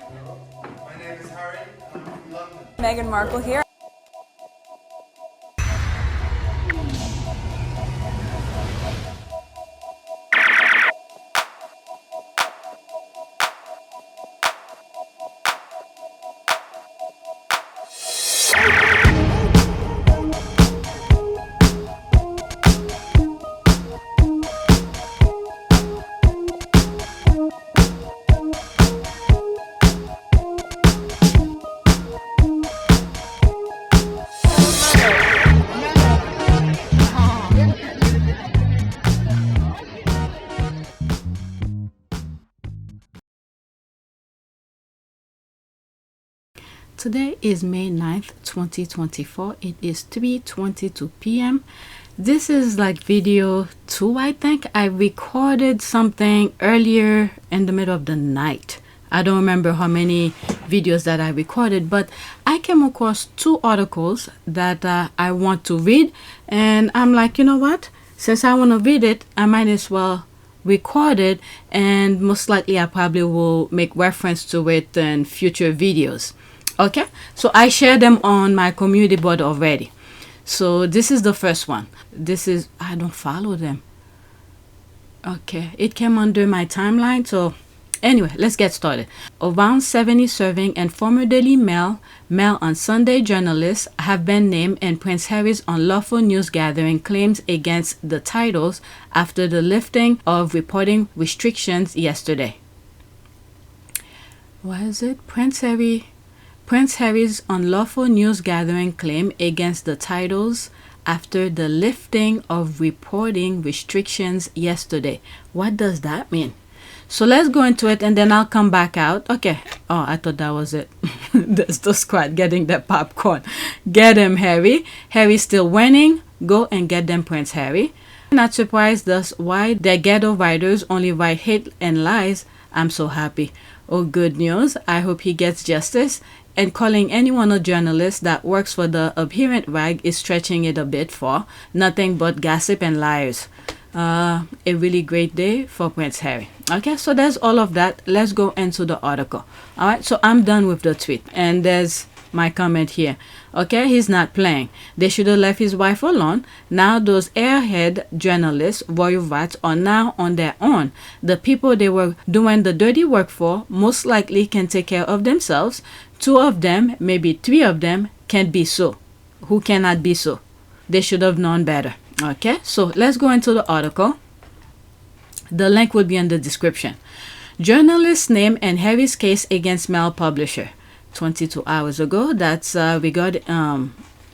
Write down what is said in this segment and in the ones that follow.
My name is Harry, and I'm from London. Meghan Markle here. Today is May 9th, 2024. It is 3:22 p.m. This is like video 2, I think. I recorded something earlier in the middle of the night. I don't remember how many videos that I recorded, but I came across 2 articles that I want to read. And I'm like, you know what? Since I want to read it, I might as well record it. And most likely I probably will make reference to it in future videos. Okay, so I share them on my community board already. So this is the first one. This is, I don't follow them. Okay, it came under my timeline. So anyway, let's get started. Around 70 serving and former Daily Mail on Sunday journalists have been named in Prince Harry's unlawful news gathering claims against the titles after the lifting of reporting restrictions yesterday. What is it? Prince Harry's unlawful news gathering claim against the titles after the lifting of reporting restrictions yesterday. What does that mean? So let's go into it and then I'll come back out. Okay. Oh, I thought that was it. There's the squad getting their popcorn. Get him, Harry. Harry's still winning. Go and get them, Prince Harry. Not surprised thus why their ghetto writers only write hate and lies. I'm so happy. Oh, good news. I hope he gets justice. And calling anyone a journalist that works for the abhorrent rag is stretching it a bit for nothing but gossip and liars. A really great day for Prince Harry. Okay, so there's all of that. Let's go into the article. All right, so I'm done with the tweet. And there's my comment here. Okay, he's not playing. They should have left his wife alone. Now those airhead journalists, royal rats, are now on their own. The people they were doing the dirty work for most likely can take care of themselves. 2 of them, maybe 3 of them, can't be so. Who cannot be so? They should have known better. Okay, so let's go into the article. The link will be in the description. Journalist's name and Harry's case against Mail publisher. 22 hours ago. That's regarding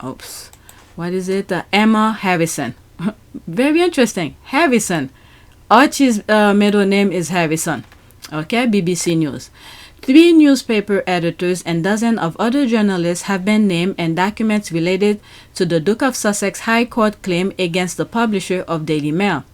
what is it? Emma Harrison. Very interesting. Harrison. Archie's middle name is Harrison. Okay, BBC News. 3 newspaper editors and dozens of other journalists have been named in documents related to the Duke of Sussex High Court claim against the publisher of Daily Mail.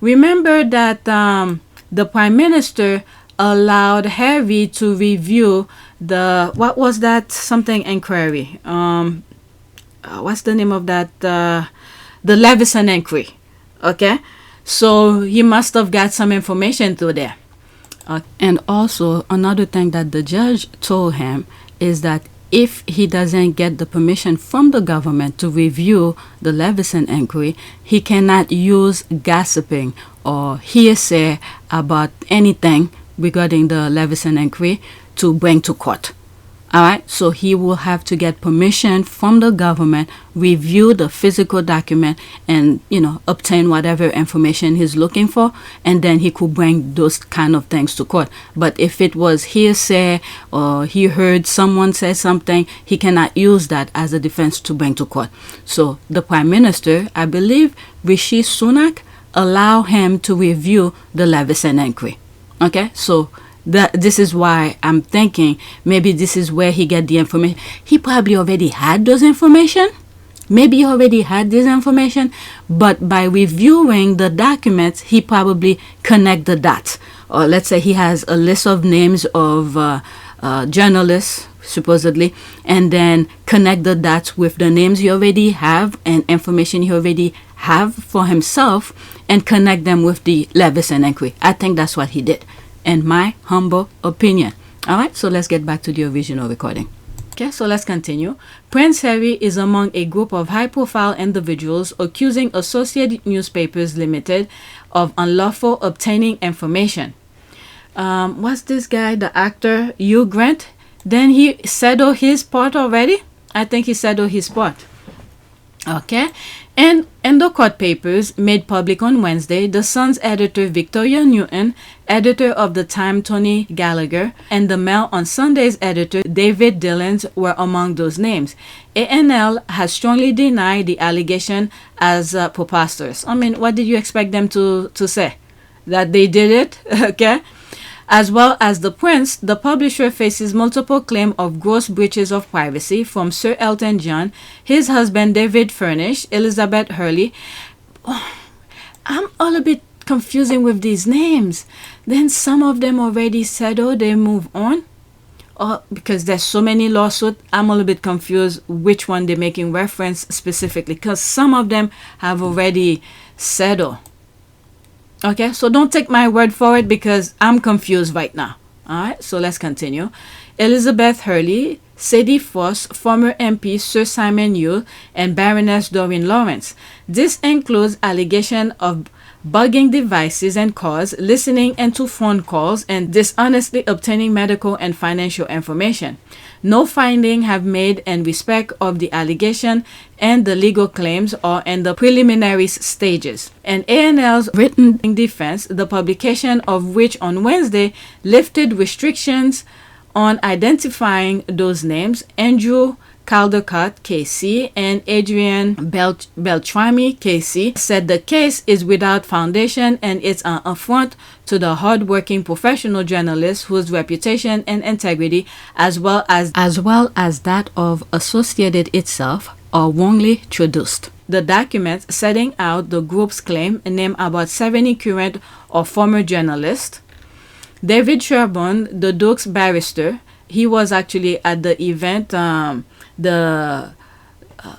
Remember that the Prime Minister allowed Harry to review the, what was that, something inquiry, what's the name of that, the Leveson inquiry. Okay, so he must have got some information through there. And also another thing that the judge told him is that if he doesn't get the permission from the government to review the Leveson inquiry, he cannot use gossiping or hearsay about anything regarding the Leveson inquiry to bring to court. All right, so he will have to get permission from the government, review the physical document, and obtain whatever information he's looking for, and then he could bring those kind of things to court. But if it was hearsay or he heard someone say something, he cannot use that as a defense to bring to court. So the Prime Minister, I believe Rishi Sunak, allow him to review the Leveson inquiry. Okay, so this is why I'm thinking maybe this is where he get the information. He probably already had those information. Maybe he already had this information, but by reviewing the documents, he probably connect the dots. Or let's say he has a list of names of journalists, supposedly, and then connect the dots with the names he already have and information he already have for himself, and connect them with the Leveson inquiry. I think that's what he did, in my humble opinion. Alright, so let's get back to the original recording. Okay, so let's continue. Prince Harry is among a group of high-profile individuals accusing Associated Newspapers Limited of unlawful obtaining information. What's this guy, the actor, Hugh Grant? Then he settled his part already? I think he settled his part. Okay, and in the court papers made public on Wednesday, the Sun's editor Victoria Newton, editor of The Time Tony Gallagher, and the Mail on Sunday's editor David Dillons were among those names. ANL has strongly denied the allegation as preposterous. I mean, what did you expect them to say? That they did it? Okay. As well as the Prince, the publisher faces multiple claims of gross breaches of privacy from Sir Elton John, his husband David Furnish, Elizabeth Hurley. Oh, I'm all a bit confusing with these names. Then some of them already settled, they move on. Because there's so many lawsuits, I'm a little bit confused which one they're making reference specifically, because some of them have already settled. Okay, so don't take my word for it because I'm confused right now. Alright, so let's continue. Elizabeth Hurley, Sadie Foss, former MP Sir Simon Yule, and Baroness Doreen Lawrence. This includes allegation of bugging devices and cars, listening into phone calls, and dishonestly obtaining medical and financial information. No findings have made in respect of the allegation, and the legal claims are in the preliminary stages. And ANL's written defense, the publication of which on Wednesday lifted restrictions on identifying those names, Andrew Caldecott, KC, and Adrian Beltrami, KC, said the case is without foundation and it's an affront to the hard-working professional journalists whose reputation and integrity, as well as that of Associated itself, are wrongly traduced. The documents setting out the group's claim name about 70 current or former journalists. David Sherburne, the Duke's barrister, he was actually at the event, the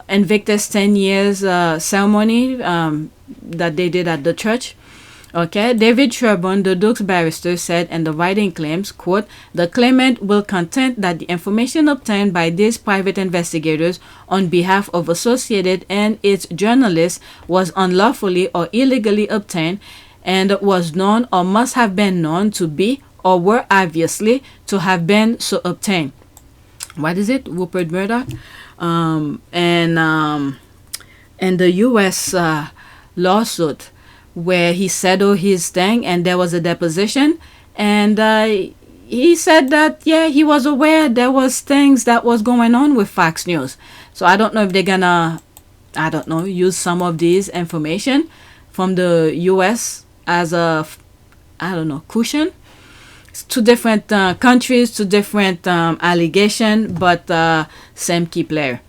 Invictus 10 years ceremony that they did at the church. Okay, David Sherburne, the Duke's barrister, said in the writing claims, quote, "The claimant will contend that the information obtained by these private investigators on behalf of Associated and its journalists was unlawfully or illegally obtained and was known or must have been known to be or were obviously to have been so obtained." What is it? Rupert Murdoch? And the U.S. Lawsuit where he settled his thing and there was a deposition, and he said that, yeah, he was aware there was things that was going on with Fox News. So I don't know if they're gonna, use some of these information from the U.S. as a, cushion to different countries, to different allegation, but same key player.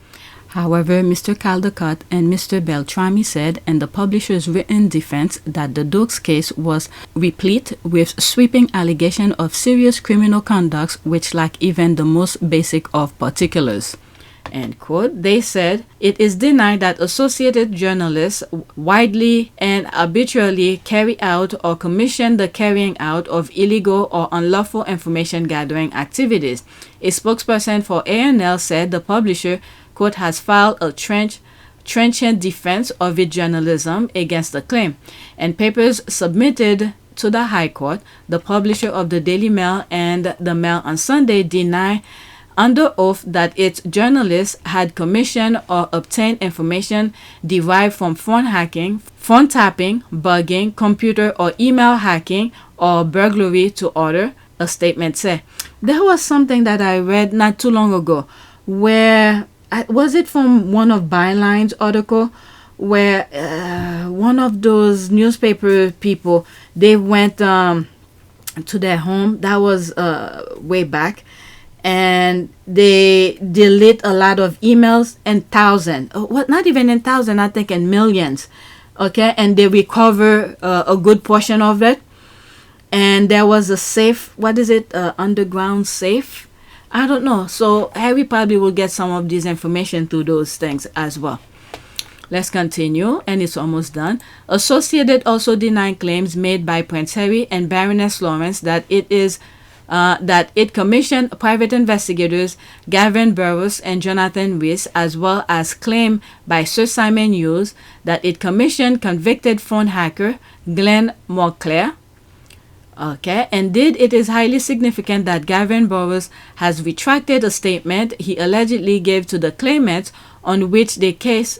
However, Mr. Caldecott and Mr. Beltrami said in the publisher's written defense that the Duke's case was replete with sweeping allegations of serious criminal conduct which lack even the most basic of particulars. End quote. They said it is denied that Associated journalists widely and arbitrarily carry out or commission the carrying out of illegal or unlawful information gathering activities. A spokesperson for ANL said the publisher, quote, has filed a trenchant defense of its journalism against the claim. And papers submitted to the High Court, the publisher of the Daily Mail and the Mail on Sunday deny under oath that its journalists had commissioned or obtained information derived from phone hacking, phone tapping, bugging, computer or email hacking, or burglary to order, a statement said. There was something that I read not too long ago where, was it from one of Byline's article, where one of those newspaper people, they went to their home, that was way back, and they delete a lot of emails in thousands, not even in thousands, I think in millions, okay, and they recover a good portion of it. And there was a safe, underground safe, I don't know. So Harry probably will get some of this information through those things as well. Let's continue, and it's almost done. Associated also denied claims made by Prince Harry and Baroness Lawrence that it is that it commissioned private investigators Gavin Burrows and Jonathan Weiss, as well as claim by Sir Simon Hughes that it commissioned convicted phone hacker Glenn Montclair. Okay, indeed, it is highly significant that Gavin Burrows has retracted a statement he allegedly gave to the claimants on which their case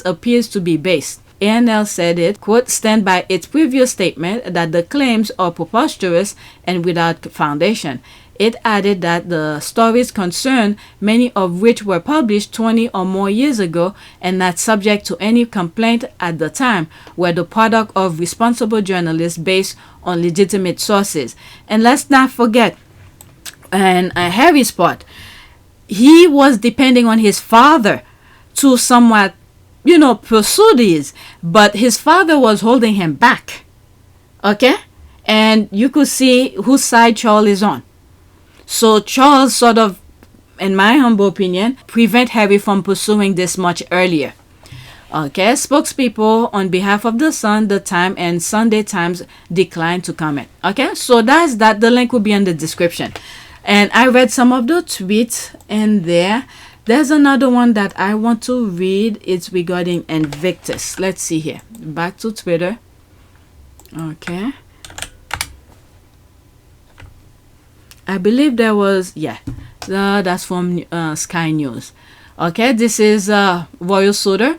appears to be based. ANL said it, quote, stand by its previous statement that the claims are preposterous and without foundation. It added that the stories concerned, many of which were published 20 or more years ago and not subject to any complaint at the time, were the product of responsible journalists based on legitimate sources. And let's not forget, and Harry's part, he was depending on his father to somewhat, pursue these, but his father was holding him back. Okay? And you could see whose side Charles is on. So Charles sort of, in my humble opinion, prevent Harry from pursuing this much earlier. Okay, spokespeople on behalf of the Sun, the Time, and Sunday Times declined to comment. Okay, so that's that. The link will be in the description. And I read some of the tweets in there. There's another one that I want to read. It's regarding Invictus. Let's see here. Back to Twitter. Okay. I believe there was, that's from Sky News. Okay, this is Royal Suitor.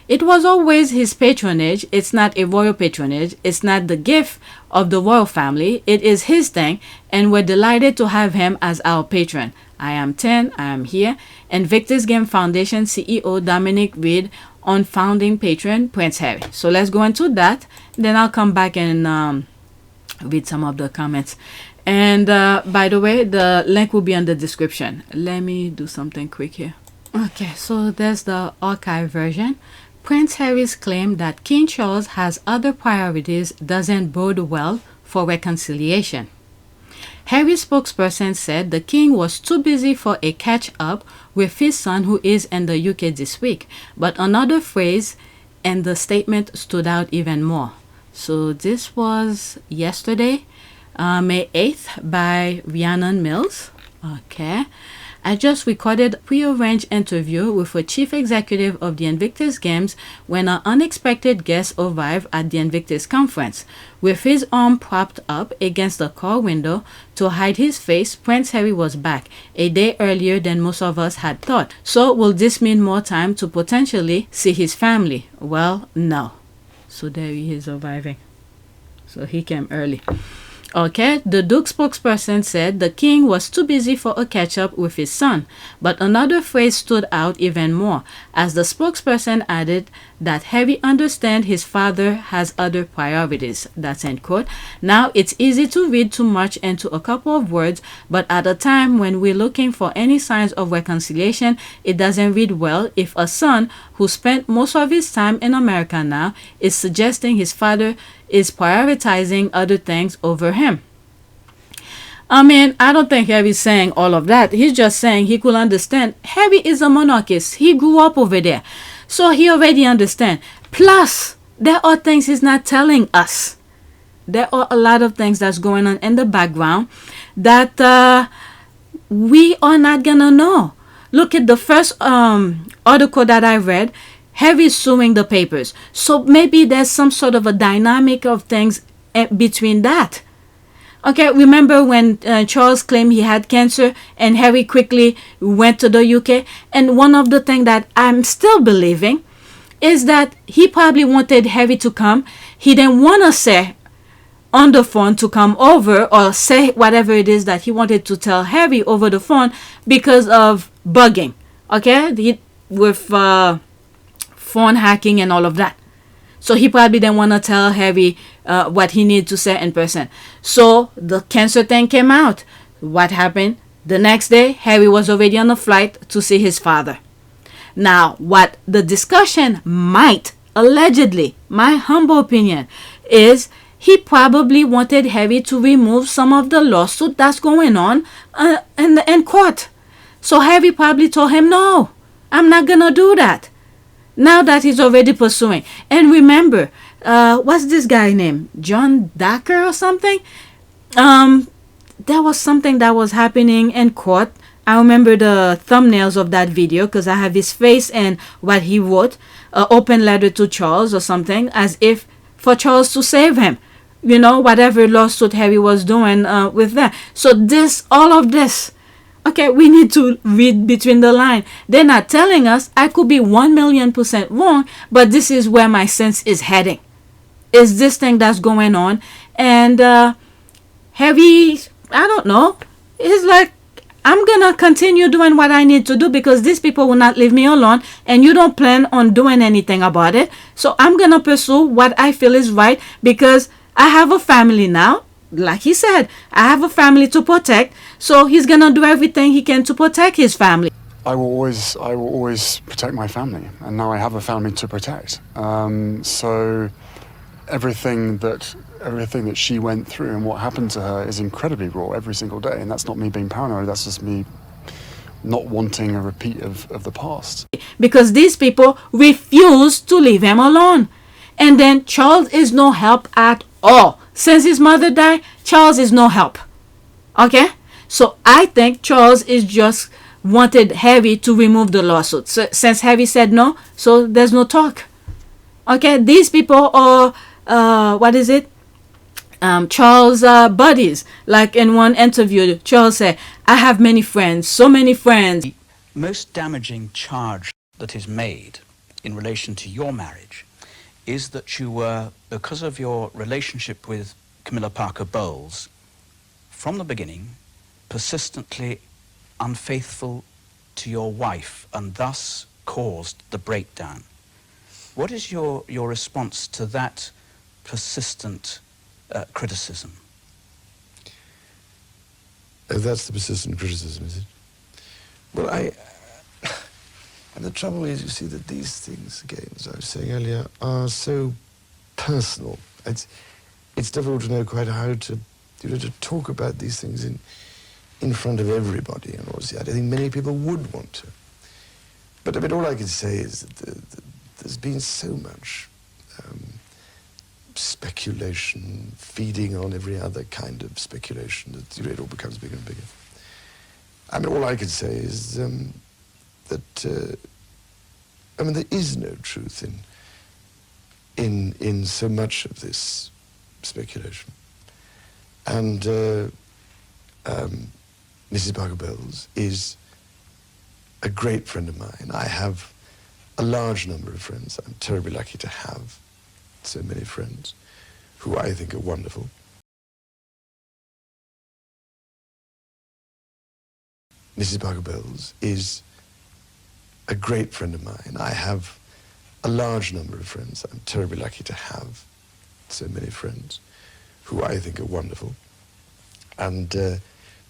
It was always his patronage. It's not a royal patronage. It's not the gift of the royal family. It is his thing, and we're delighted to have him as our patron. I am 10. I am here. Invictus Game Foundation CEO Dominic Reed on founding patron Prince Harry. So let's go into that. Then I'll come back and read some of the comments. And by the way, the link will be in the description. Let me do something quick here. Okay, so there's the archive version. Prince Harry's claim that King Charles has other priorities doesn't bode well for reconciliation. Harry's spokesperson said the king was too busy for a catch-up with his son who is in the UK this week. But another phrase in the statement stood out even more. So this was yesterday. May 8th by Rhiannon Mills. Okay. I just recorded a pre-arranged interview with a chief executive of the Invictus Games when an unexpected guest arrived at the Invictus conference. With his arm propped up against the car window to hide his face, Prince Harry was back a day earlier than most of us had thought. So will this mean more time to potentially see his family? Well, no. So there he is arriving. So he came early. Okay, the Duke spokesperson said the king was too busy for a catch-up with his son, but another phrase stood out even more, as the spokesperson added that Harry understands his father has other priorities. That's end quote. Now, it's easy to read too much into a couple of words, but at a time when we're looking for any signs of reconciliation, it doesn't read well if a son who spent most of his time in America now is suggesting his father is prioritizing other things over him. I mean, I don't think Harry's saying all of that. He's just saying he could understand. Harry is a monarchist. He grew up over there. So he already understands. Plus, there are things he's not telling us. There are a lot of things that's going on in the background that we are not going to know. Look at the first article that I read. Harry's suing the papers. So maybe there's some sort of a dynamic of things between that. Okay, remember when Charles claimed he had cancer and Harry quickly went to the UK? And one of the things that I'm still believing is that he probably wanted Harry to come. He didn't want to say on the phone to come over or say whatever it is that he wanted to tell Harry over the phone because of bugging. Okay, with phone hacking and all of that. So he probably didn't want to tell Harry what he needed to say in person. So the cancer thing came out. What happened? The next day, Harry was already on a flight to see his father. Now, what the discussion might, allegedly, my humble opinion, is he probably wanted Harry to remove some of the lawsuit that's going on in court. So Harry probably told him, no, I'm not going to do that. Now that he's already pursuing. And remember, what's this guy name? John Dacker or something? there was something that was happening in court. I remember the thumbnails of that video because I have his face and what he wrote, an open letter to Charles or something, as if for Charles to save him. You know, whatever lawsuit Harry was doing with that. So this, all of this, okay, we need to read between the lines. They're not telling us. I could be 1,000,000% wrong, but this is where my sense is heading. Is this thing that's going on? And Harry, I don't know, he's like, I'm gonna continue doing what I need to do because these people will not leave me alone and you don't plan on doing anything about it. So I'm gonna pursue what I feel is right because I have a family now. Like he said, I have a family to protect. So he's gonna do everything he can to protect his family. I will always protect my family, and now I have a family to protect. So everything that she went through and what happened to her is incredibly raw every single day, and that's not me being paranoid, that's just me not wanting a repeat of the past. Because these people refuse to leave him alone. And then Charles is no help at all. Since his mother died, Charles is no help. Okay? So I think Charles is just wanted Harry to remove the lawsuit. So, since Harry said no, so there's no talk. Okay? These people are, Charles' buddies. Like in one interview, Charles said, I have many friends, so many friends. The most damaging charge that is made in relation to your marriage is that you were, because of your relationship with Camilla Parker Bowles, from the beginning, persistently unfaithful to your wife and thus caused the breakdown. What is your response to that persistent criticism? That's the persistent criticism, is it? Well, and the trouble is, you see, that these things, again, as I was saying earlier, are so personal. It's difficult to know quite how to talk about these things in front of everybody. And obviously, I don't think many people would want to. But I mean, all I can say is that there's been so much speculation, feeding on every other kind of speculation, that it all becomes bigger and bigger. I mean, all I can say is that I mean, there is no truth in so much of this speculation. And Mrs. Parker Bowles is a great friend of mine. I have a large number of friends. I'm terribly lucky to have so many friends who I think are wonderful. Mrs. Parker Bowles is a great friend of mine. I have a large number of friends. I'm terribly lucky to have so many friends who I think are wonderful and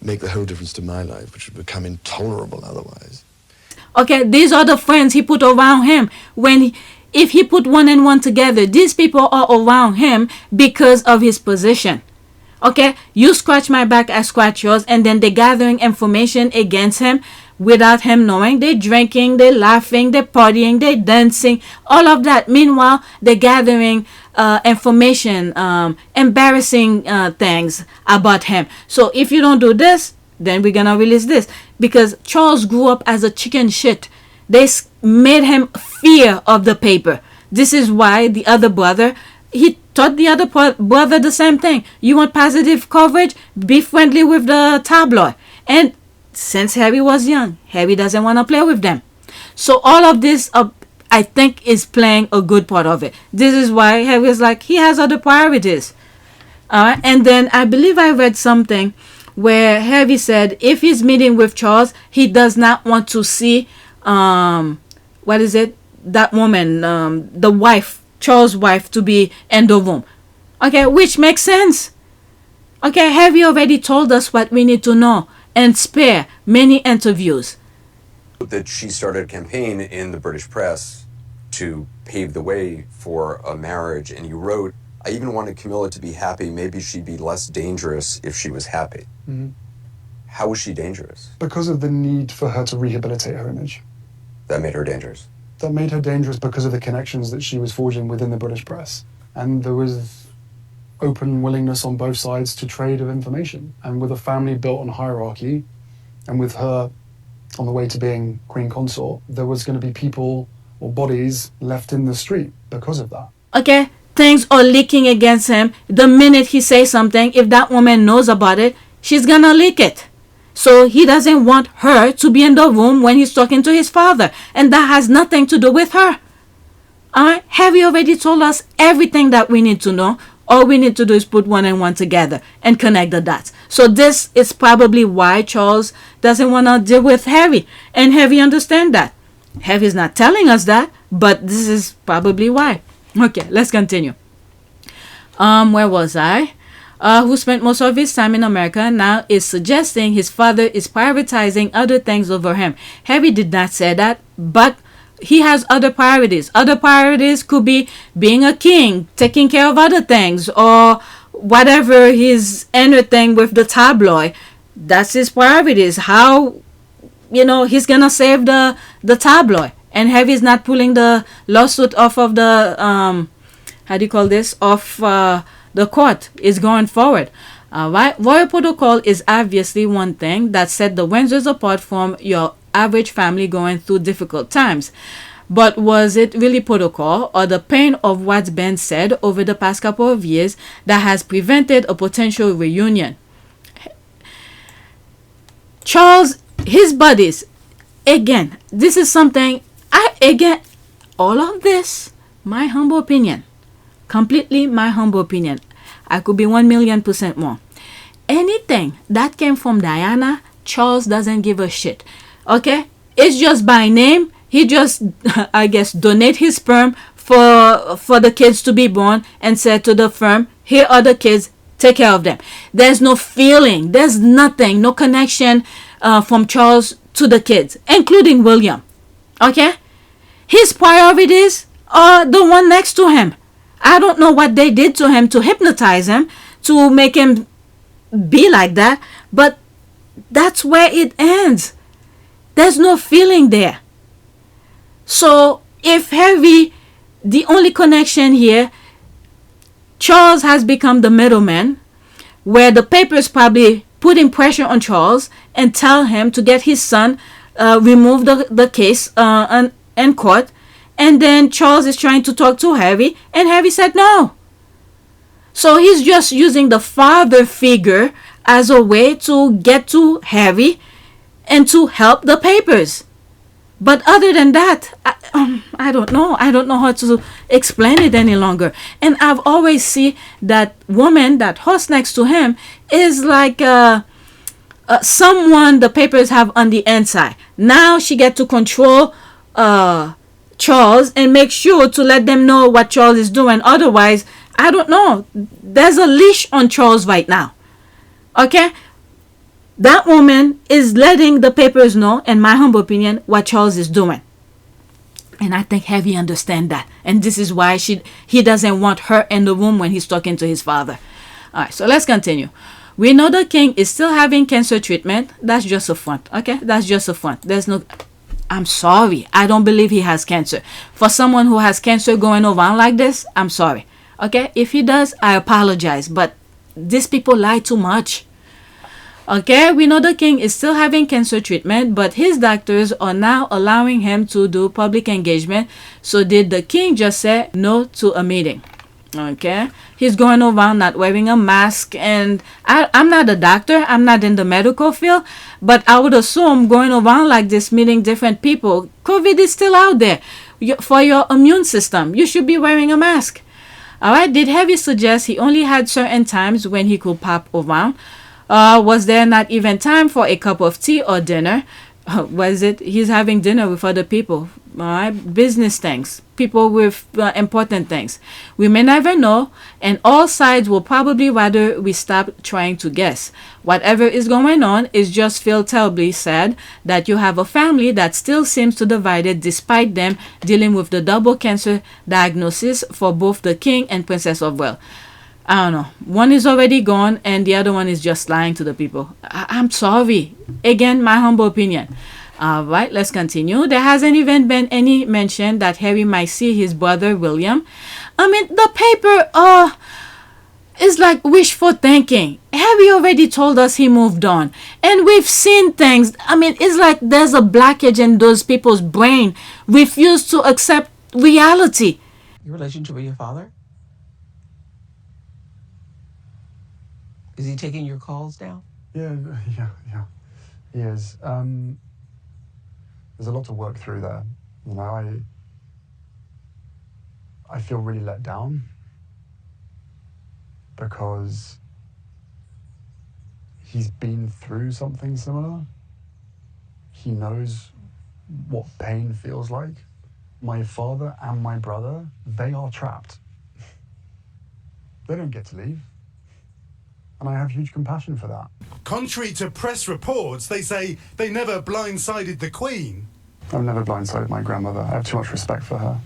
make the whole difference to my life, which would become intolerable otherwise. Okay, these are the friends he put around him. If he put one and one together, these people are around him because of his position. Okay, you scratch my back, I scratch yours, and then they're gathering information against him without him knowing. They're drinking, they're laughing, they're partying, they're dancing, all of that. Meanwhile, they're gathering information, embarrassing things about him. So if you don't do this, then we're gonna release this. Because Charles grew up as a chicken shit. They made him fear of the paper. This is why the other brother, he taught the other brother the same thing. You want positive coverage? Be friendly with the tabloid. And since Harry was young, Harry doesn't want to play with them. So all of this, I think, is playing a good part of it. This is why Harry is like, he has other priorities. And then I believe I read something where Harry said if he's meeting with Charles, he does not want to see, that woman, the wife, Charles' wife, to be in the room. Okay, which makes sense. Okay, Harry already told us what we need to know and spare many interviews. That she started a campaign in the British press to pave the way for a marriage, and you wrote, I even wanted Camilla to be happy. Maybe she'd be less dangerous if she was happy. Mm-hmm. How was she dangerous? Because of the need for her to rehabilitate her image. That made her dangerous? That made her dangerous because of the connections that she was forging within the British press. And there was open willingness on both sides to trade of information. And with a family built on hierarchy, and with her on the way to being queen consort, there was going to be people or bodies left in the street because of that. Okay, things are leaking against him. The minute he says something, if that woman knows about it, she's gonna leak it. So he doesn't want her to be in the room when he's talking to his father, and that has nothing to do with her. Alright, Harry already told us everything that we need to know. All we need to do is put one and one together and connect the dots. So this is probably why Charles doesn't want to deal with Harry, and Harry understands that. Harry's not telling us that, but this is probably why. Okay, let's continue. Where was I? Who spent most of his time in America now is suggesting his father is prioritizing other things over him. Harry did not say that, but he has other priorities. Other priorities could be being a king, taking care of other things, or whatever his inner thing with the tabloid. That's his priorities. How, he's gonna save the tabloid. And Harry's not pulling the lawsuit off of the off the court. Is going forward. Right? Royal protocol is obviously one thing that set the Windsors apart from your average family going through difficult times. But was it really protocol or the pain of what's been said over the past couple of years that has prevented a potential reunion? Charles, his buddies, again, this is something, all of this, my humble opinion, completely my humble opinion. I could be 1,000,000% wrong. Anything that came from Diana, Charles doesn't give a shit. Okay? It's just by name. He just, I guess, donate his sperm for the kids to be born and said to the firm, here are the kids, take care of them. There's no feeling. There's nothing, no connection from Charles to the kids, including William. Okay? His priorities are the one next to him. I don't know what they did to him to hypnotize him, to make him be like that, but that's where it ends. There's no feeling there. So if Harry, the only connection here, Charles has become the middleman, where the papers probably putting pressure on Charles and tell him to get his son remove the case in court, and then Charles is trying to talk to Harry, and Harry said no. So he's just using the father figure as a way to get to Harry and to help the papers. But other than that, I don't know. I don't know how to explain it any longer. And I've always seen that woman, that horse next to him, is like someone the papers have on the inside. Now she get to control Charles and make sure to let them know what Charles is doing. Otherwise, I don't know. There's a leash on Charles right now. Okay? That woman is letting the papers know, in my humble opinion, what Charles is doing. And I think Harry understands that. And this is why he doesn't want her in the room when he's talking to his father. Alright, so let's continue. We know the king is still having cancer treatment. That's just a front. Okay? That's just a front. There's no... I'm sorry. I don't believe he has cancer. For someone who has cancer going around like this, I'm sorry. Okay? If he does, I apologize. But these people lie too much. Okay, we know the king is still having cancer treatment, but his doctors are now allowing him to do public engagement. So did the king just say no to a meeting? Okay, he's going around not wearing a mask, and I'm not a doctor, I'm not in the medical field, but I would assume going around like this, meeting different people, COVID is still out there. For your immune system, you should be wearing a mask. Alright, did Harry suggest he only had certain times when he could pop around? Was there not even time for a cup of tea or dinner? Was it he's having dinner with other people? Alright, business things, people with important things. We may never know, and all sides will probably rather we stop trying to guess. Whatever is going on is just feel terribly sad that you have a family that still seems to divided despite them dealing with the double cancer diagnosis for both the king and Princess of Wales. I don't know. One is already gone and the other one is just lying to the people. I'm sorry. Again, my humble opinion. Alright, let's continue. There hasn't even been any mention that Harry might see his brother William. I mean, the paper, it's like wishful thinking. Harry already told us he moved on, and we've seen things. I mean, it's like there's a blockage in those people's brain, refuse to accept reality. Your relationship with your father? Is he taking your calls now? Yeah. He is. There's a lot to work through there. You know, I feel really let down because he's been through something similar. He knows what pain feels like. My father and my brother, they are trapped. They don't get to leave. And I have huge compassion for that. Contrary to press reports, they say they never blindsided the Queen. I've never blindsided my grandmother. I have too much respect for her.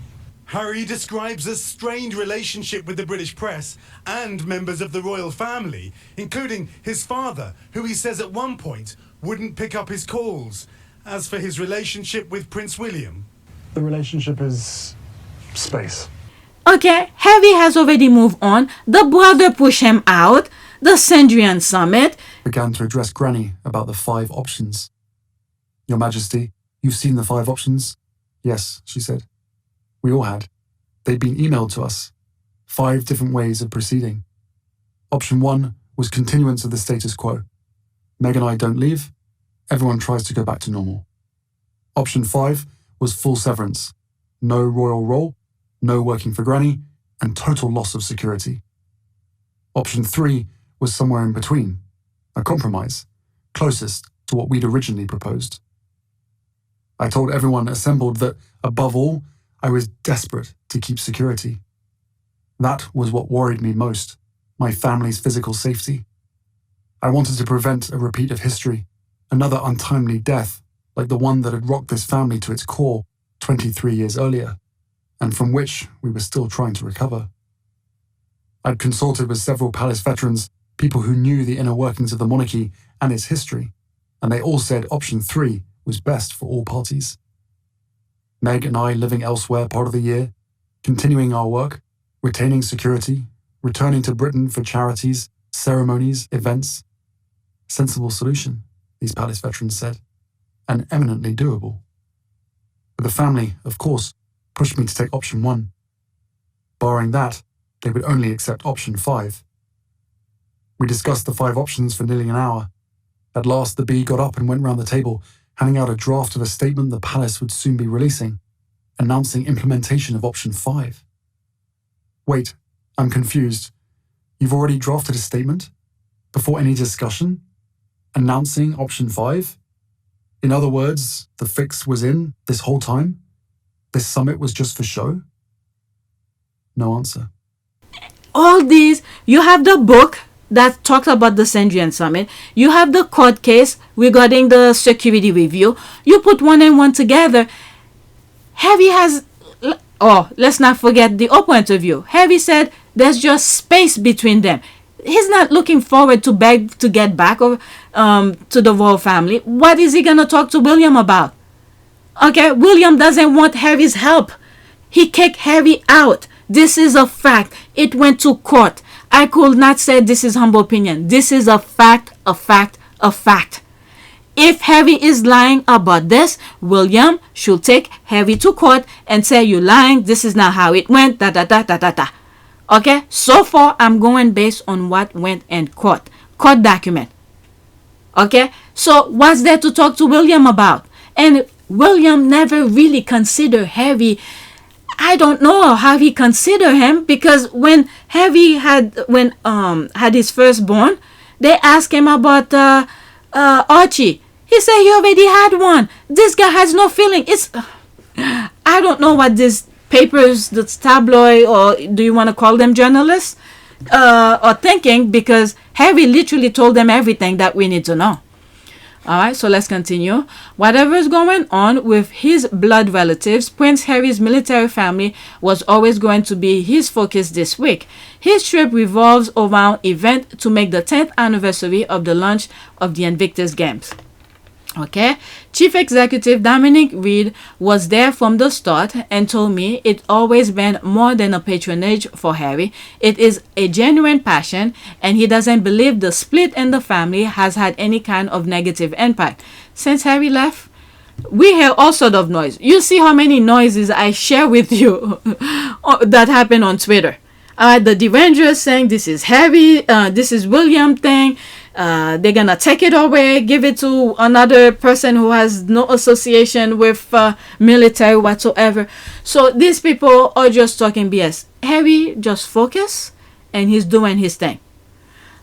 Harry describes a strained relationship with the British press and members of the royal family, including his father, who he says at one point wouldn't pick up his calls. As for his relationship with Prince William, The relationship is space. Okay, Harry has already moved on. The brother pushed him out. The Sandringham Summit. Began to address Granny about the 5 options. Your Majesty, you've seen the 5 options? Yes, she said. We all had. They'd been emailed to us. 5 different ways of proceeding. Option 1 was continuance of the status quo. Meg and I don't leave. Everyone tries to go back to normal. Option 5 was full severance. No royal role, no working for Granny, and total loss of security. Option 3 was somewhere in between, a compromise, closest to what we'd originally proposed. I told everyone assembled that, above all, I was desperate to keep security. That was what worried me most, my family's physical safety. I wanted to prevent a repeat of history, another untimely death like the one that had rocked this family to its core 23 years earlier, and from which we were still trying to recover. I'd consulted with several palace veterans, people who knew the inner workings of the monarchy and its history, and they all said option 3 was best for all parties. Meg and I living elsewhere part of the year, continuing our work, retaining security, returning to Britain for charities, ceremonies, events. Sensible solution, these palace veterans said, and eminently doable. But the family, of course, pushed me to take option 1. Barring that, they would only accept option 5. We discussed the 5 options for nearly an hour. At last, the bee got up and went round the table, handing out a draft of a statement the palace would soon be releasing, announcing implementation of option 5. Wait, I'm confused. You've already drafted a statement? Before any discussion? Announcing option 5? In other words, the fix was in this whole time? This summit was just for show? No answer. All these, you have the book that talked about the Sandringham Summit. You have the court case regarding the security review. You put one and one together. Harry has... Oh, let's not forget the Oprah interview. Harry said there's just space between them. He's not looking forward to beg to get back to the royal family. What is he going to talk to William about? Okay, William doesn't want Harry's help. He kicked Harry out. This is a fact. It went to court. I could not say this is humble opinion. This is a fact, a fact, a fact. If Harry is lying about this, William should take Harry to court and say, you're lying. This is not how it went. Da da da da da da. Okay, so far I'm going based on what went in court document. Okay, so what's there to talk to William about? And William never really considered Harry. I don't know how he considered him, because when Harry had his firstborn, they asked him about Archie. He said he already had one. This guy has no feeling. It's I don't know what this papers, the tabloid, or do you want to call them journalists, are thinking, because Harry literally told them everything that we need to know. All right, so let's continue. Whatever is going on with his blood relatives, Prince Harry's military family was always going to be his focus this week. His trip revolves around event to make the 10th anniversary of the launch of the Invictus Games. Okay, Chief Executive Dominic Reed was there from the start and told me it's always been more than a patronage for Harry. It is a genuine passion, and he doesn't believe the split in the family has had any kind of negative impact. Since Harry left, we hear all sort of noise. You see how many noises I share with you that happen on Twitter. The Derangers saying this is Harry, this is William thing. They're gonna take it away, give it to another person who has no association with military whatsoever. So these people are just talking BS. Harry just focus and he's doing his thing.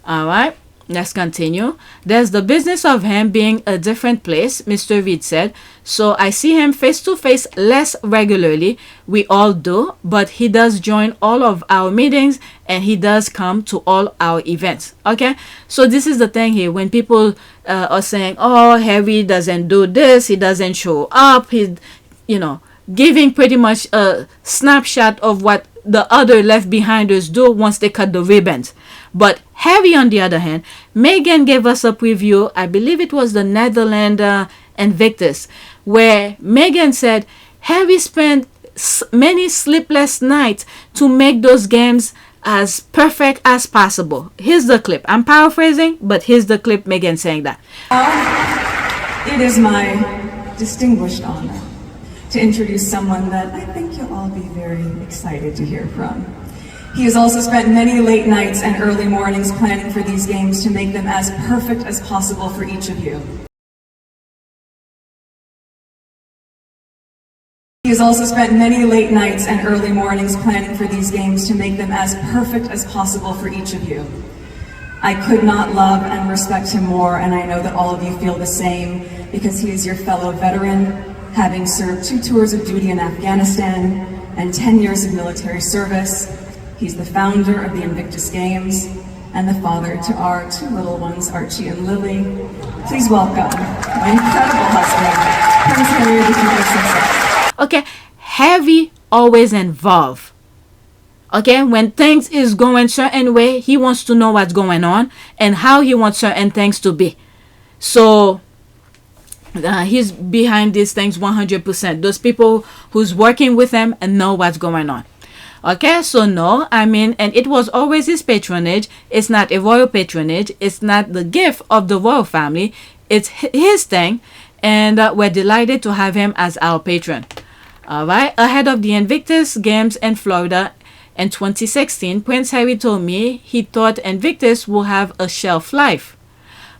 All right, let's continue. There's the business of him being a different place, Mr. Reed said. So I see him face to face less regularly. We all do, but he does join all of our meetings and he does come to all our events. Okay, so this is the thing here. When people are saying, oh, Harry doesn't do this, he doesn't show up, he, giving pretty much a snapshot of what the other left behinders do once they cut the ribbons. But Harry, on the other hand, Meghan gave us a preview. I believe it was the Netherlands Invictus, where Meghan said Harry spent many sleepless nights to make those games as perfect as possible. Here's the clip. I'm paraphrasing, but here's the clip, Meghan saying that. It is my distinguished honor to introduce someone that I think you'll all be very excited to hear from. He has also spent many late nights and early mornings planning for these games to make them as perfect as possible for each of you. He has also spent many late nights and early mornings planning for these games to make them as perfect as possible for each of you. I could not love and respect him more, and I know that all of you feel the same, because he is your fellow veteran, having served 2 tours of duty in Afghanistan and 10 years of military service. He's the founder of the Invictus Games and the father to our 2 little ones, Archie and Lily. Please welcome my incredible husband, Prince Harry, the Duke of Sussex. Okay, Harry always involved. Okay, when things is going certain way, he wants to know what's going on and how he wants certain things to be. So he's behind these things 100%. Those people who's working with him and know what's going on. Okay, so no, and it was always his patronage. It's not a royal patronage. It's not the gift of the royal family. It's his thing, and we're delighted to have him as our patron. All right, ahead of the Invictus Games in Florida in 2016, Prince Harry told me he thought Invictus will have a shelf life.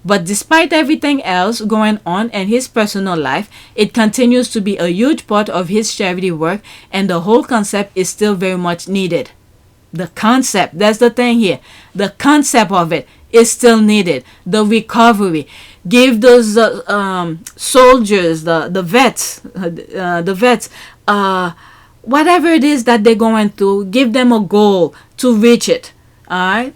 But despite everything else going on in his personal life, it continues to be a huge part of his charity work, and the whole concept is still very much needed. The concept, that's the thing here. The concept of it is still needed. The recovery. Give those soldiers, the vets, whatever it is that they're going through, give them a goal to reach it. All right.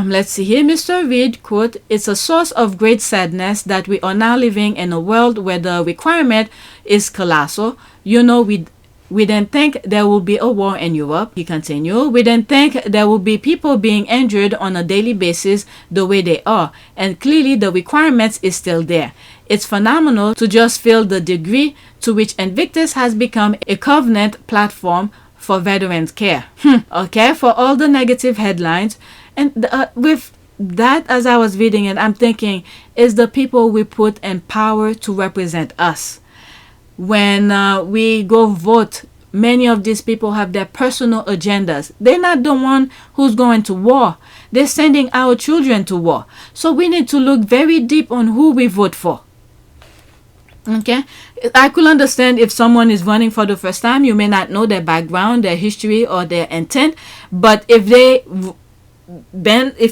Let's see here. Mr. Reed, quote, "It's a source of great sadness that we are now living in a world where the requirement is colossal. We didn't think there will be a war in Europe," he continued. "We didn't think there will be people being injured on a daily basis the way they are. And clearly the requirements is still there. It's phenomenal to just feel the degree to which Invictus has become a covenant platform for veterans care." Okay, for all the negative headlines. And with that, as I was reading it, I'm thinking, is the people we put in power to represent us. When we go vote, many of these people have their personal agendas. They're not the one who's going to war. They're sending our children to war. So we need to look very deep on who we vote for. Okay, I could understand if someone is running for the first time, you may not know their background, their history, or their intent. But if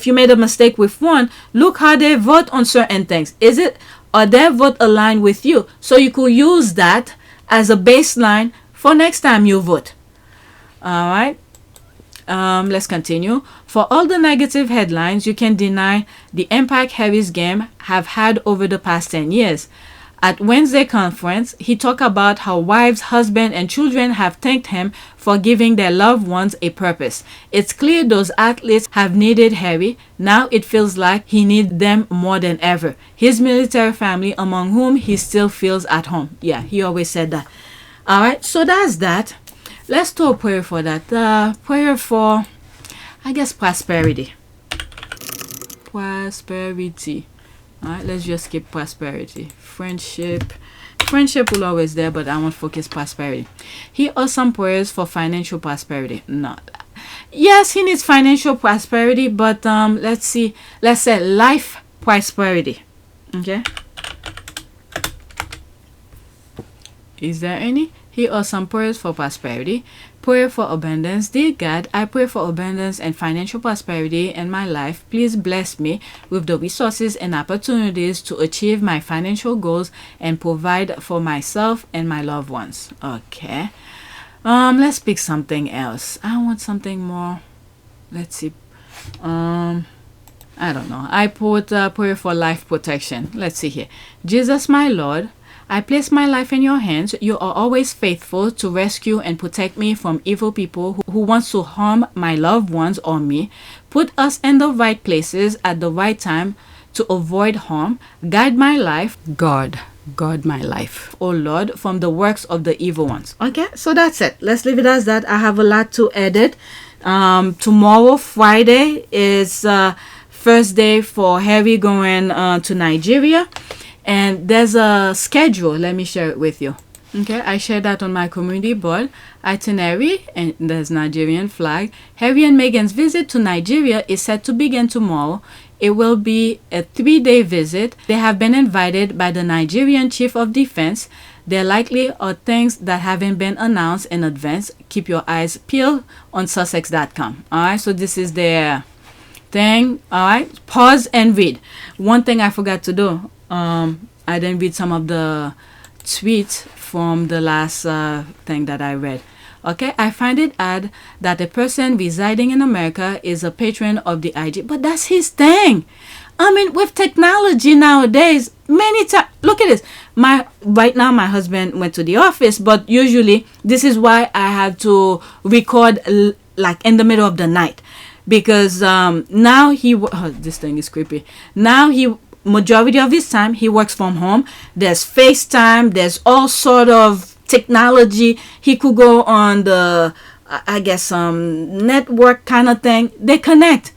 you made a mistake with one, look how they vote on certain things. Are their vote aligned with you? So you could use that as a baseline for next time you vote. All right. Let's continue. For all the negative headlines, you can deny the impact Harry's game have had over the past 10 years. At Wednesday conference, he talked about how wives, husband, and children have thanked him for giving their loved ones a purpose. It's clear those athletes have needed Harry. Now it feels like he needs them more than ever. His military family, among whom he still feels at home. Yeah, he always said that. All right, so that's that. Let's do a prayer for that. Prayer for, I guess, prosperity. Prosperity. All right, let's just skip prosperity. Friendship will always there, but I want to focus prosperity. Here are some prayers for financial prosperity. Yes, he needs financial prosperity, but let's say life prosperity. Okay, is there any? Here are some prayers for prosperity. Prayer for abundance. Dear God, I pray for abundance and financial prosperity in my life. Please bless me with the resources and opportunities to achieve my financial goals and provide for myself and my loved ones. Okay. Let's pick something else. I want something more. Let's see. I don't know. I put prayer for life protection. Let's see here. Jesus, my Lord, I place my life in your hands. You are always faithful to rescue and protect me from evil people who want to harm my loved ones or me. Put us in the right places at the right time to avoid harm. Guide my life. Guard my life, oh Lord, from the works of the evil ones. Okay, so that's it. Let's leave it as that. I have a lot to edit. Tomorrow, Friday, is first day for Harry going to Nigeria. And there's a schedule. Let me share it with you. Okay, I shared that on my community board. Itinerary, and there's Nigerian flag. Harry and Meghan's visit to Nigeria is set to begin tomorrow. It will be a 3-day visit. They have been invited by the Nigerian Chief of Defense. There likely are things that haven't been announced in advance. Keep your eyes peeled on Sussex.com. Alright, so this is their thing. Alright, pause and read. One thing I forgot to do. I didn't read some of the tweets from the last thing that I read. Okay, I find it odd that a person residing in America is a patron of the IG, but that's his thing. I mean, with technology nowadays, many times, look at this. Right now, my husband went to the office, but usually this is why I have to record like in the middle of the night, because now this thing is creepy. Now majority of his time he works from home. There's FaceTime, there's all sort of technology. He could go on the network kind of thing. They connect.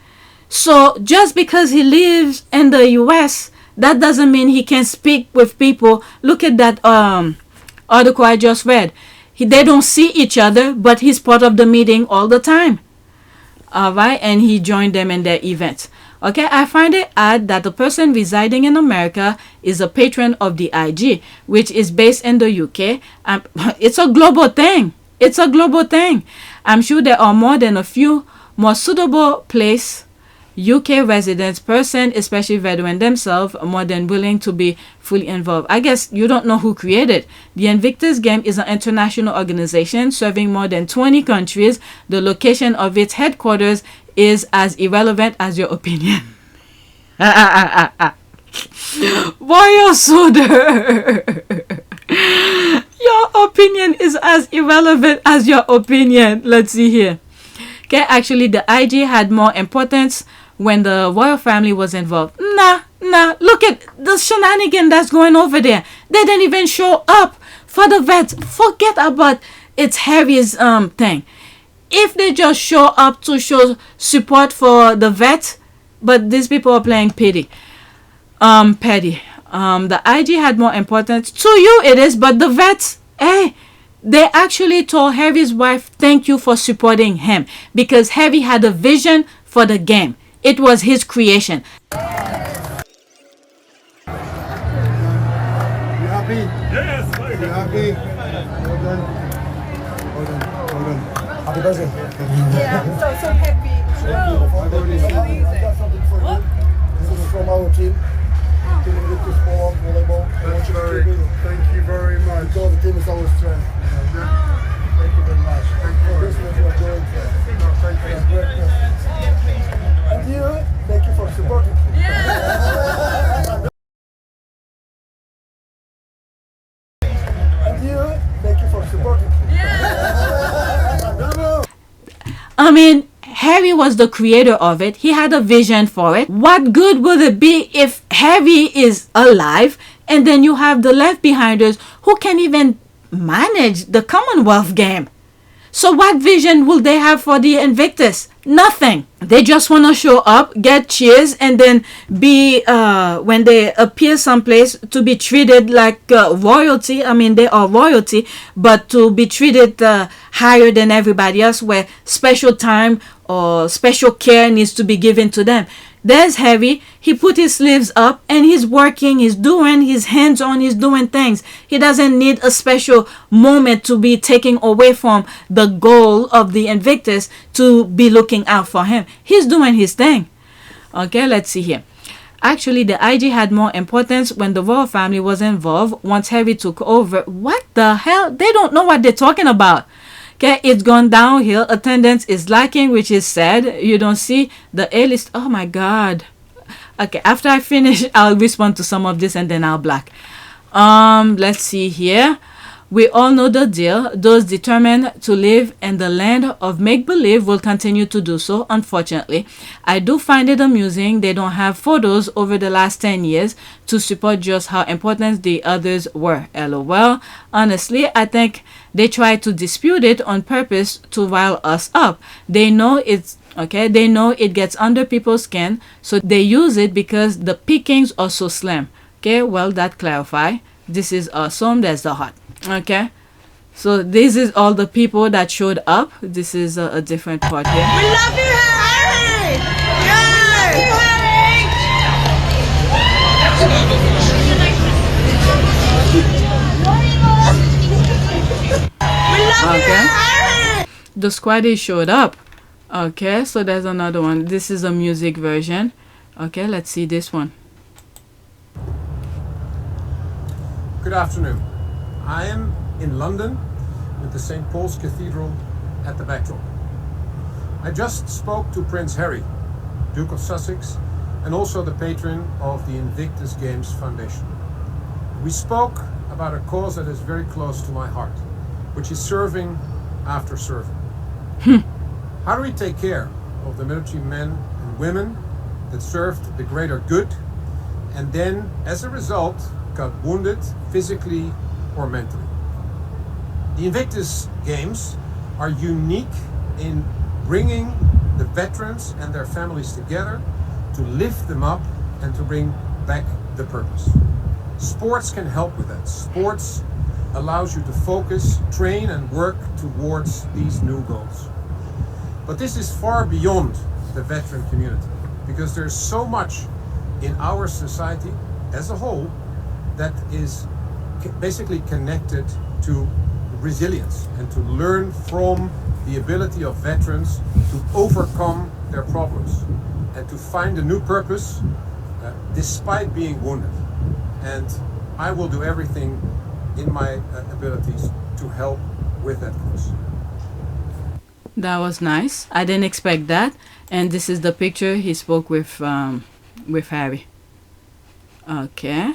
So just because he lives in the US, that doesn't mean he can speak with people. Look at that article I just read. They don't see each other, but he's part of the meeting all the time. All right, and he joined them in their events. Okay, I find it odd that the person residing in America is a patron of the IG, which is based in the UK. It's a global thing. It's a global thing. I'm sure there are more than a few more suitable place UK residents, person, especially veteran themselves, more than willing to be fully involved. I guess you don't know who created. The Invictus game is an international organization serving more than 20 countries. The location of its headquarters is as irrelevant as your opinion. Why you're so there? Your opinion is as irrelevant as your opinion. Let's see here. Okay, actually the IG had more importance when the royal family was involved. Nah, look at the shenanigan that's going over there. They didn't even show up for the vets. Forget about it's Harry's thing. If they just show up to show support for the vets, but these people are playing petty. The IG had more importance. To you it is, but the vets, hey, they actually told Harry's wife, thank you for supporting him, because Harry had a vision for the game. It was his creation. You happy? Yes, You happy? Well done. Happy birthday. Yeah, I'm so happy. I've got something for you. This is from our team. Team Invictus volleyball. Thank you very much. Because the team is our strength. Thank you very much. Thank you for this. You are doing greatness. And you, thank you for supporting me. I mean, Harry was the creator of it. He had a vision for it. What good would it be if Harry is alive and then you have the left behinders who can't even manage the Commonwealth game? So what vision will they have for the Invictus? Nothing. They just want to show up, get cheers, and then be, when they appear someplace, to be treated like royalty. I mean, they are royalty, but to be treated higher than everybody else, where special time or special care needs to be given to them. There's Harry. He put his sleeves up and he's working, he's doing, his hands on, he's doing things. He doesn't need a special moment to be taking away from the goal of the Invictus to be looking out for him. He's doing his thing. Okay, let's see here. Actually, the IG had more importance when the royal family was involved once Harry took over. What the hell? They don't know what they're talking about. Okay, it's gone downhill. Attendance is lacking, which is sad. You don't see the A-list. Oh my God. Okay, after I finish, I'll respond to some of this and then I'll black. Let's see here. We all know the deal. Those determined to live in the land of make-believe will continue to do so, unfortunately. I do find it amusing they don't have photos over the last 10 years to support just how important the others were. LOL. Honestly, I think they try to dispute it on purpose to rile us up. They know it's okay. They know it gets under people's skin, so they use it because the pickings are so slim. Okay, well, that clarify. This is awesome. That's the hot. Okay, so this is all the people that showed up. This is a different part here. We love you, Harry! Yay! We love you, Harry! The Scotty showed up. Okay, so there's another one. This is a music version. Okay, let's see this one. Good afternoon. I am in London with the St. Paul's Cathedral at the backdrop. I just spoke to Prince Harry, Duke of Sussex, and also the patron of the Invictus Games Foundation. We spoke about a cause that is very close to my heart, which is serving after serving. How do we take care of the military men and women that served the greater good and then, as a result, got wounded physically or mentally? The Invictus Games are unique in bringing the veterans and their families together to lift them up and to bring back the purpose. Sports can help with that. Sports allows you to focus, train and work towards these new goals. But this is far beyond the veteran community because there's so much in our society as a whole that is basically connected to resilience and to learn from the ability of veterans to overcome their problems and to find a new purpose despite being wounded. And I will do everything in my abilities to help with that cause. That was nice. I didn't expect that. And this is the picture he spoke with Harry. Okay,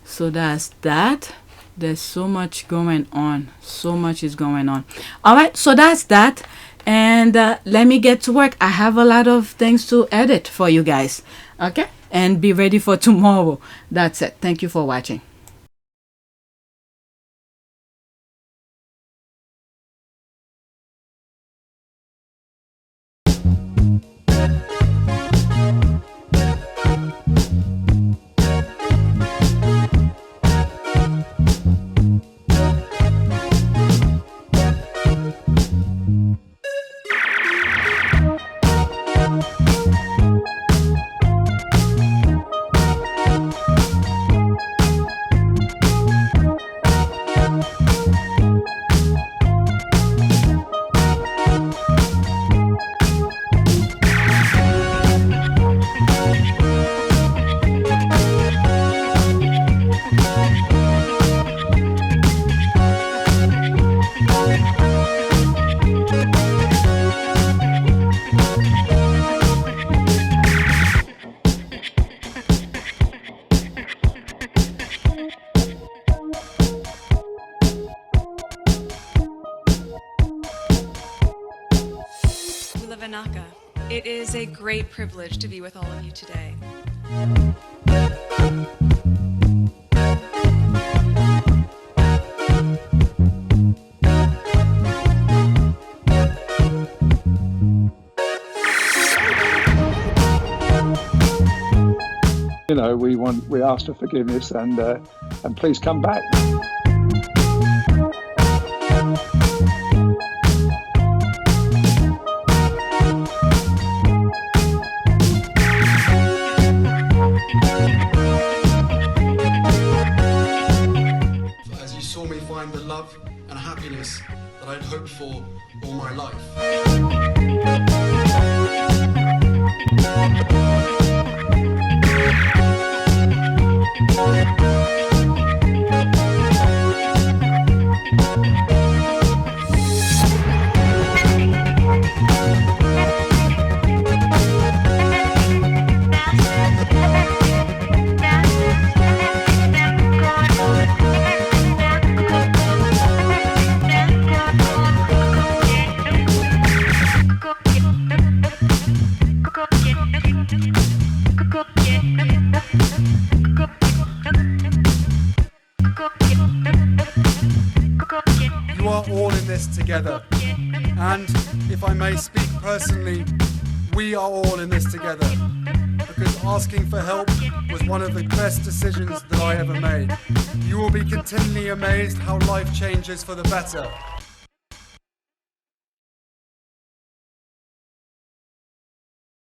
so that's that. There's so much going on. So much is going on. All right, so that's that. And let me get to work. I have a lot of things to edit for you guys. Okay, and be ready for tomorrow. That's it. Thank you for watching. It is a great privilege to be with all of you today. You know, we ask for forgiveness and please come back. As you saw me find the love and happiness that I'd hoped for all my life. You are all in this together, and if I may speak personally, we are all in this together, because asking for help was one of the best decisions that I ever made. You will be continually amazed how life changes for the better